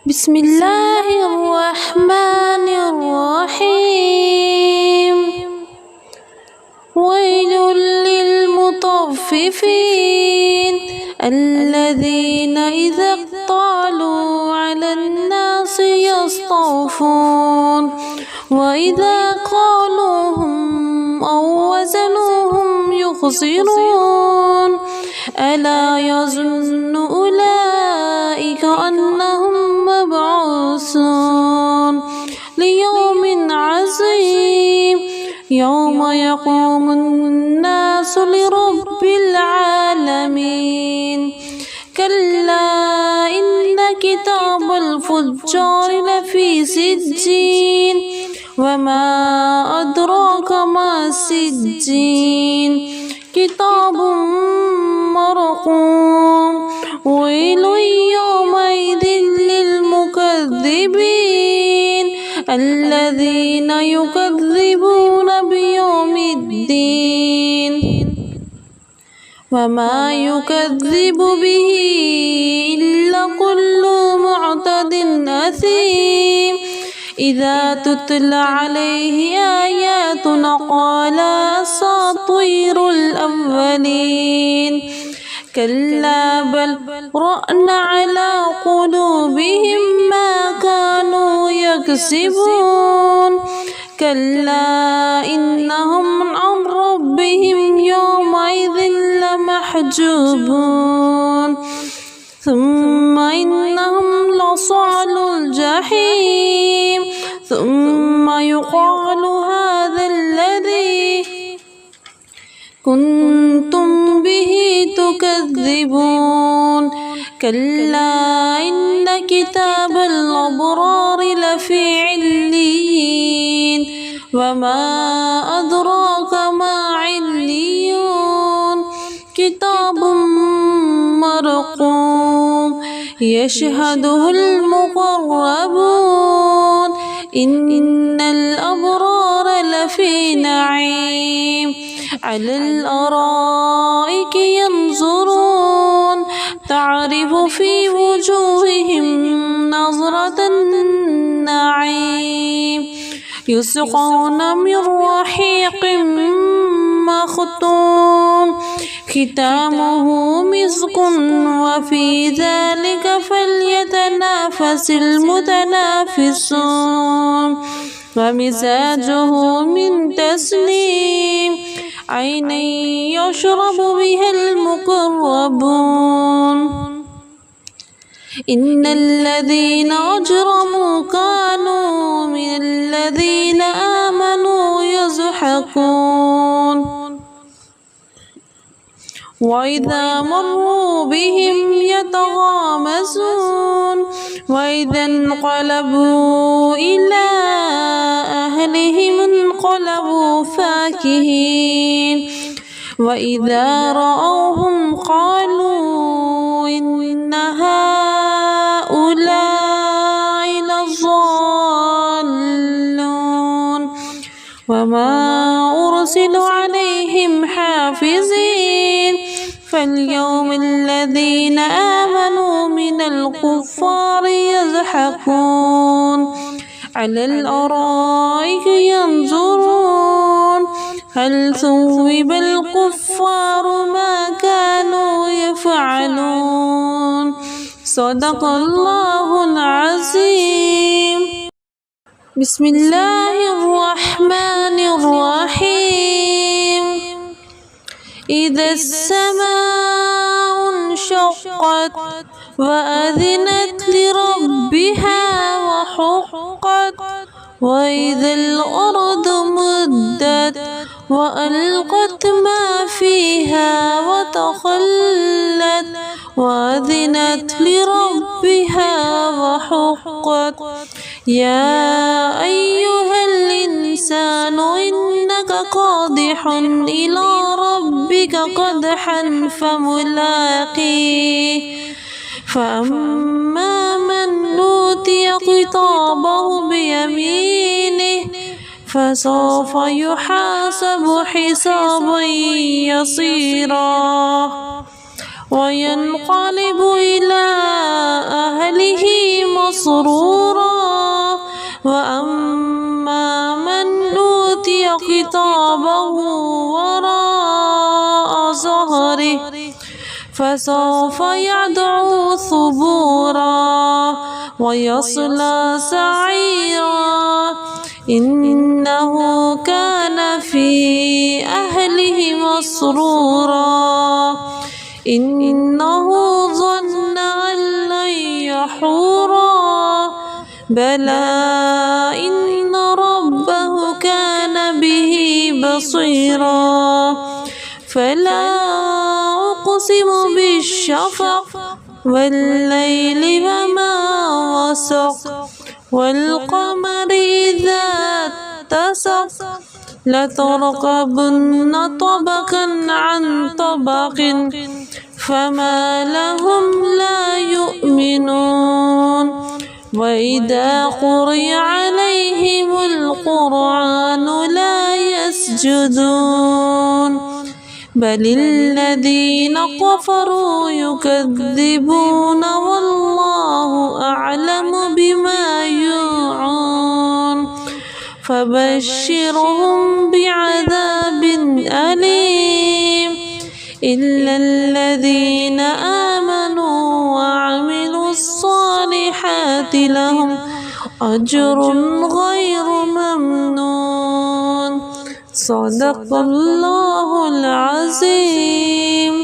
بسم الله الرحمن الرحيم. ويل للمطففين الذين إذا اكتالوا على الناس يستوفون وإذا قالوهم أو وزنوهم يخسرون. ألا يظن أولئك أنهم مبعوثون ليوم عظيم يوم يقوم الناس لرب العالمين. كلا إن كتاب الفجار لفي سجين وما أدراك ما السجين كتاب مرقوم. ويل يومئذ للمكذبين الذين يكذبون بيوم الدين وما يكذب به إلا كل معتد أثيم. إذا تتلى عليه آياتنا قال أساطير الأولين. كلا بل رأن على قلوبهم ما كانوا يكسبون. كلا إنهم عن ربهم يومئذ لمحجوبون. ثم إنهم لصال الجحيم. ثم يقال هذا الذي كنتم به تكذبون. كلا إن كتاب الأبرار لفي عليين وما أدراك ما عليون كتاب مرقوم يشهده المقربون. إن الأبرار لفي نعيم على الأرائك ينظرون تعرف في وجوههم نظرة النعيم. يسقون من رحيق مختوم ختامه مسك وفي ذلك فليتنافس المتنافسون. ومزاجه من تسنيم عينا يشرب بها المقربون. إن الذين أجرموا كانوا من الذين آمنوا يضحكون وإذا مروا بهم يتغامزون. وإذا انقلبوا إلى أهلهم انقلبوا فاكهين. وإذا رأوهم قالوا إن هؤلاء لضالون وما أرسلوا عليهم حافظين. فاليوم الذين آمنوا من الكفار يضحكون على الأرائك ينظرون هل ثوب الكفار ما كانوا يفعلون. صدق الله العظيم. بسم الله الرحمن الرحيم. إذا السماء انشقت وأذنت لربها وحقت. وإذا الأرض مدت وألقت ما فيها وتخلت وأذنت لربها وحقت. يا أيها الإنسان إنك قادح إلى ربك قدحا فملاقيه. فأما من أوتي كتابه بيمينه فسوف يحاسب حسابا يسيرا وينقلب إلى أهله مسرورا وأما من أوتي كتابه وراء ظهره فسوف يدعو ثبورا ويصلى سعيرا إنه كان في أهله مسرورا إنه ظن أن لن يحورا بلى إن ربه كان به بصيرا فلا أقسم بالشفق والليل وما وسق والقمر إذا اتسق لتركبن طبقا عن طبق فما لهم لا يؤمنون وإذا قرئ عليهم القرآن لا يسجدون بل الذين كفروا يكذبون والله أعلم بما يوعون فبشرهم بعذاب أليم إلا الذين آمنوا وعملوا الصالحات لهم أجر غير ممنون صدق الله العظيم.